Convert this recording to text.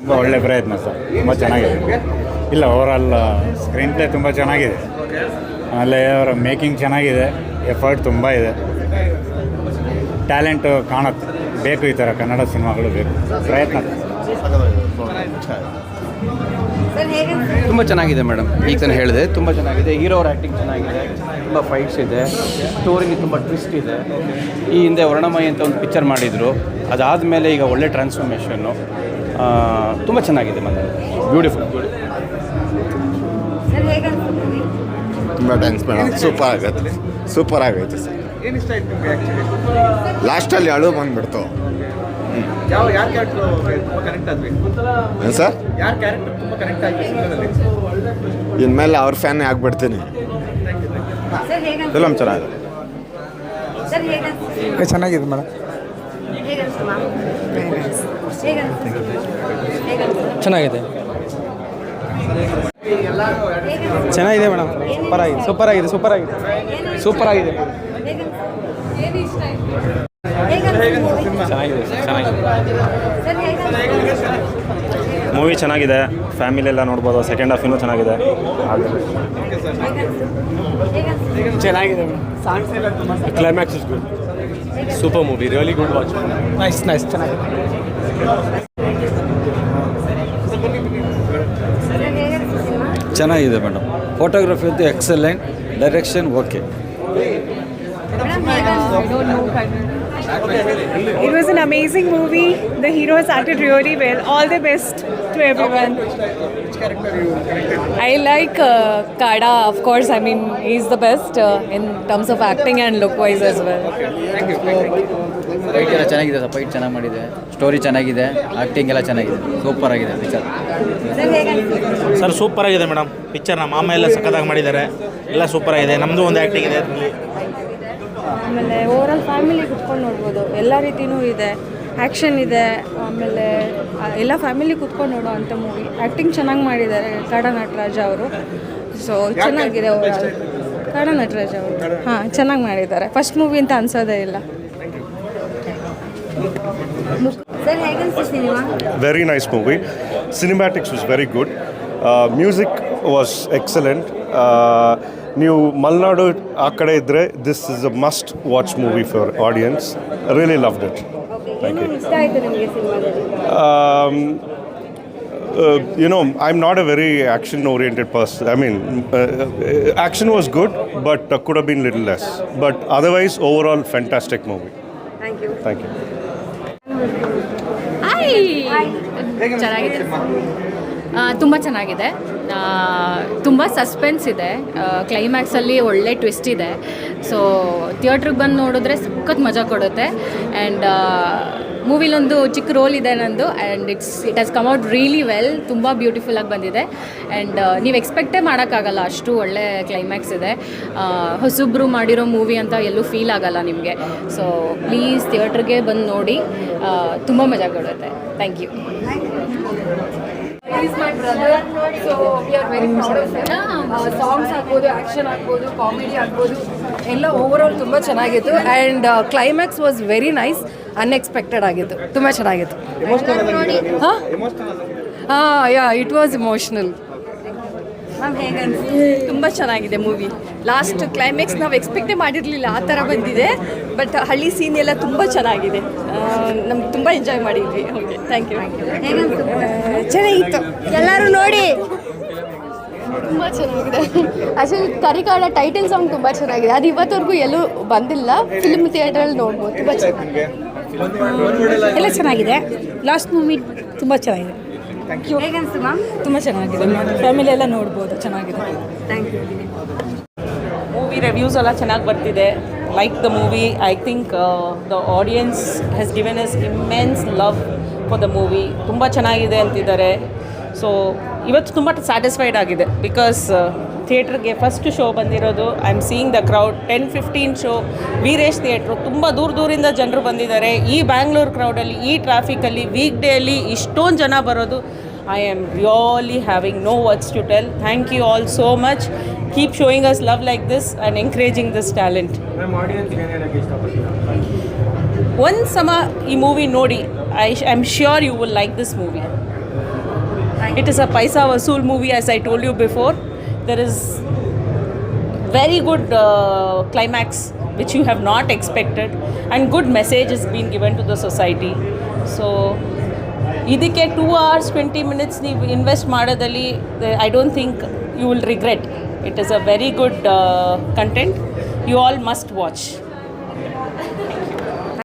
ತುಂಬ ಒಳ್ಳೆ ಪ್ರಯತ್ನ ಸರ್, ತುಂಬ ಚೆನ್ನಾಗಿದೆ. ಇಲ್ಲ, ಓವರಾಲ್ ಸ್ಕ್ರೀನ್ ಪ್ಲೇ ತುಂಬ ಚೆನ್ನಾಗಿದೆ. ಆಮೇಲೆ ಅವರ ಮೇಕಿಂಗ್ ಚೆನ್ನಾಗಿದೆ, ಎಫರ್ಟ್ ತುಂಬ ಇದೆ, ಟ್ಯಾಲೆಂಟು ಕಾಣುತ್ತೆ. ಬೇಕು ಈ ಥರ ಕನ್ನಡ ಸಿನಿಮಾಗಳು ಬೇಕು, ಪ್ರಯತ್ನ. ತುಂಬ ಚೆನ್ನಾಗಿದೆ ಮೇಡಮ್, ಈಗ ತಾನೇ ಹೇಳಿದೆ, ತುಂಬ ಚೆನ್ನಾಗಿದೆ. ಹೀರೋ ಅವ್ರ ಆ್ಯಕ್ಟಿಂಗ್ ಚೆನ್ನಾಗಿದೆ, ತುಂಬ ಫೈಟ್ಸ್ ಇದೆ, ಸ್ಟೋರಿಗೆ ತುಂಬ ಟ್ವಿಸ್ಟ್ ಇದೆ. ಈ ಹಿಂದೆ ವರ್ಣಮಯಿ ಅಂತ ಒಂದು ಪಿಕ್ಚರ್ ಮಾಡಿದರು, ಅದಾದಮೇಲೆ ಈಗ ಒಳ್ಳೆ ಟ್ರಾನ್ಸ್ಫಾರ್ಮೇಷನ್ನು, ತುಂಬ ಚೆನ್ನಾಗಿದೆ. ಮತ್ತು ಬ್ಯೂಟಿಫುಲ್. ತುಂಬ ಥ್ಯಾಂಕ್ಸ್ ಮೇಡಮ್, ಸೂಪರ್ ಆಗೈತೆ ಸರ್. ಲಾಸ್ಟಲ್ಲಿ ಅಳು ಬಂದುಬಿಡ್ತು. ಏನು ಸರ್, ಇನ್ಮೇಲೆ ಅವ್ರ ಫ್ಯಾನೇ ಆಗಿಬಿಡ್ತೀನಿ. ಫಿಲಮ್ ಚೆನ್ನಾಗಿದೆ. ಚೆನ್ನಾಗಿದೆ ಮೇಡಮ್, ಚೆನ್ನಾಗಿದೆ. ಚೆನ್ನಾಗಿದೆ ಮೇಡಮ್, ಸೂಪರ್ ಆಗಿದೆ. ಮೂವಿ ಚೆನ್ನಾಗಿದೆ, ಫ್ಯಾಮಿಲಿ ಎಲ್ಲ ನೋಡ್ಬೋದು. ಸೆಕೆಂಡ್ ಹಾಫ್ ಇನ್ನೂ ಚೆನ್ನಾಗಿದೆ. Climax is good, super movie, really good watch. Nice ಚೆನ್ನಾಗಿದೆ. ಚೆನ್ನಾಗಿದೆ ಮೇಡಮ್, ಫೋಟೋಗ್ರಫಿ ಅಂತೂ excellent, direction okay. It was an amazing movie. The heroes acted really well. All the best to everyone. I like Kada, of course. I mean, he's the best in terms of acting and look-wise as well. Fight ಎಲ್ಲ ಚೆನ್ನಾಗಿದೆ, fight ಚೆನ್ನಾಗಿ ಮಾಡಿದೆ, story ಚೆನ್ನಾಗಿದೆ, acting ಎಲ್ಲ ಚೆನ್ನಾಗಿದೆ, super ಆಗಿದೆ picture. Sir super ಆಗಿದೆ madam, ಪಿಕ್ಚರ್ನ ಮಾಮ ಎಲ್ಲ ಸಖತ್ತಾಗಿ ಮಾಡಿದ್ದಾರೆ, ಎಲ್ಲ ಸೂಪರ್ ಆಗಿದೆ. ನಮ್ಮದು ಒಂದು ಆ್ಯಕ್ಟಿಂಗ್ ಇದೆ ಅದರಲ್ಲಿ. ಆಮೇಲೆ ಓವರಾಲ್ ಫ್ಯಾಮಿಲಿ ಕುತ್ಕೊಂಡು ನೋಡ್ಬೋದು, ಎಲ್ಲ ರೀತಿಯೂ ಇದೆ, ಆ್ಯಕ್ಷನ್ ಇದೆ. ಆಮೇಲೆ ಎಲ್ಲ ಫ್ಯಾಮಿಲಿ ಕುತ್ಕೊಂಡು ನೋಡೋ ಅಂಥ ಮೂವಿ. ಆ್ಯಕ್ಟಿಂಗ್ ಚೆನ್ನಾಗಿ ಮಾಡಿದ್ದಾರೆ ಕಾಡಾ ನಟರಾಜ ಅವರು. ಸೊ ಚೆನ್ನಾಗಿದೆ ಓವರಾಲ್. ಕಾಡಾ ನಟರಾಜ ಅವರು ಚೆನ್ನಾಗಿ ಮಾಡಿದ್ದಾರೆ. ಫಸ್ಟ್ ಮೂವಿ ಅಂತ ಅನ್ಸೋದೇ ಇಲ್ಲ. Very nice movie. Cinematics was very good. Music was excellent. ನೀವು ಮಲೆನಾಡು ಆ ಕಡೆ ಇದ್ದರೆ this is a must watch movie for audience. Really loved it. Thank you. I'm not a very action-oriented person. I mean, action was good, but could have been little less. But otherwise, overall, fantastic movie. Thank you. ಚೆನ್ನಾಗಿದೆ, ತುಂಬ ಚೆನ್ನಾಗಿದೆ. ತುಂಬ suspense ಇದೆ, ಕ್ಲೈಮ್ಯಾಕ್ಸಲ್ಲಿ ಒಳ್ಳೆ twist ಇದೆ. So ಥಿಯೇಟ್ರಿಗೆ ಬಂದು ನೋಡಿದ್ರೆ ಸಖತ್ ಮಜಾ ಕೊಡುತ್ತೆ. ಆ್ಯಂಡ್ ಮೂವಿಲೊಂದು ಚಿಕ್ಕ ರೋಲ್ ಇದೆ ನಂದು. And it has come out really well. ತುಂಬ ಬ್ಯೂಟಿಫುಲ್ಲಾಗಿ ಬಂದಿದೆ. ಆ್ಯಂಡ್ ನೀವು ಎಕ್ಸ್ಪೆಕ್ಟೇ ಮಾಡೋಕ್ಕಾಗಲ್ಲ, ಅಷ್ಟು ಒಳ್ಳೆ ಕ್ಲೈಮ್ಯಾಕ್ಸ್ ಇದೆ. ಹೊಸಬ್ರು ಮಾಡಿರೋ ಮೂವಿ ಅಂತ ಎಲ್ಲೂ ಫೀಲ್ ಆಗಲ್ಲ ನಿಮಗೆ. ಸೊ ಪ್ಲೀಸ್ ಥಿಯೇಟ್ರಿಗೆ ಬಂದು ನೋಡಿ, ತುಂಬ ಮಜಾ ಕೊಡುತ್ತೆ. Thank you. He's my brother, so we are very proud of him. Songs ಆಗ್ಬೋದು, ಆ್ಯಕ್ಷನ್ ಆಗ್ಬೋದು, ಕಾಮಿಡಿ ಆಗ್ಬೋದು, ಎಲ್ಲ ಓವರಾಲ್ ತುಂಬ ಚೆನ್ನಾಗಿತ್ತು. And climax was very nice, unexpected ಆಗಿತ್ತು, ತುಂಬ ಚೆನ್ನಾಗಿತ್ತು. It was emotional. ತುಂಬ ಚೆನ್ನಾಗಿದೆ ಮೂವಿ. ಲಾಸ್ಟ್ ಕ್ಲೈಮ್ಯಾಕ್ಸ್ ನಾವು ಎಕ್ಸ್ಪೆಕ್ಟೇ ಮಾಡಿರಲಿಲ್ಲ, ಆ ಥರ ಬಂದಿದೆ. ಬಟ್ ಹಳ್ಳಿ ಸೀನ್ ಎಲ್ಲ ತುಂಬ ಚೆನ್ನಾಗಿದೆ, ನಮ್ಗೆ ತುಂಬ ಎಂಜಾಯ್ ಮಾಡಿದ್ವಿ. Okay, thank you. ಚೆನ್ನಾಗಿತ್ತು, ಎಲ್ಲರೂ ನೋಡಿ. ತುಂಬ ಚೆನ್ನಾಗಿದೆ. ಆ್ಯಕ್ಚುಲಿ ಕರಿಕಾಡ ಟೈಟಲ್ ಸಾಂಗ್ ತುಂಬ ಚೆನ್ನಾಗಿದೆ. ಅದು ಇವತ್ತವರೆಗೂ ಎಲ್ಲೂ ಬಂದಿಲ್ಲ, ಫಿಲ್ಮ್ ಥಿಯೇಟ್ರಲ್ಲಿ ನೋಡ್ಬೋದು. ತುಂಬ ಚೆನ್ನಾಗಿದೆ, ಎಲ್ಲ ಚೆನ್ನಾಗಿದೆ. ಲಾಸ್ಟ್ ಮೂವಿ ತುಂಬ ಚೆನ್ನಾಗಿದೆ. ಹೇಗನ್ನಿಸ್ತು ಮ್ಯಾಮ್? ತುಂಬ ಚೆನ್ನಾಗಿದೆ, ಫ್ಯಾಮಿಲಿ ಎಲ್ಲ ನೋಡ್ಬೋದು, ಚೆನ್ನಾಗಿದೆ. Thank you. ಮೂವಿ ರಿವ್ಯೂಸ್ ಎಲ್ಲ ಚೆನ್ನಾಗಿ ಬರ್ತಿದೆ. Like the movie. I think the audience has given us immense love for the movie. ತುಂಬ ಚೆನ್ನಾಗಿದೆ ಅಂತಿದ್ದಾರೆ. ಸೊ ಇವತ್ತು ತುಂಬ ಸ್ಯಾಟಿಸ್ಫೈಡ್ ಆಗಿದೆ, ಬಿಕಾಸ್ ಥಿಯೇಟ್ರಿಗೆ ಫಸ್ಟ್ ಶೋ ಬಂದಿರೋದು. I am seeing the crowd. 10-15 show Veeresh theatre. ತುಂಬ ದೂರದಿಂದ ಜನರು ಬಂದಿದ್ದಾರೆ. ಈ ಬ್ಯಾಂಗ್ಳೂರು ಕ್ರೌಡಲ್ಲಿ, ಈ ಟ್ರಾಫಿಕಲ್ಲಿ, ವೀಕ್ ಡೇ ಅಲ್ಲಿ ಇಷ್ಟೊಂದು ಜನ ಬರೋದು, I am really having no words to tell. Thank you all so much. Keep showing us love like this and encouraging this talent. One sama ee movie nodi, I am sure you will like this movie. It is a paisa vasool movie, as I told you before. There is very good climax which you have not expected, and good message is being given to the society. So ಇದಕ್ಕೆ 2 hours 20 minutes ನೀವು invest ಮಾಡೋದಲ್ಲಿ I don't think you will regret. It is a very good content. You all must watch.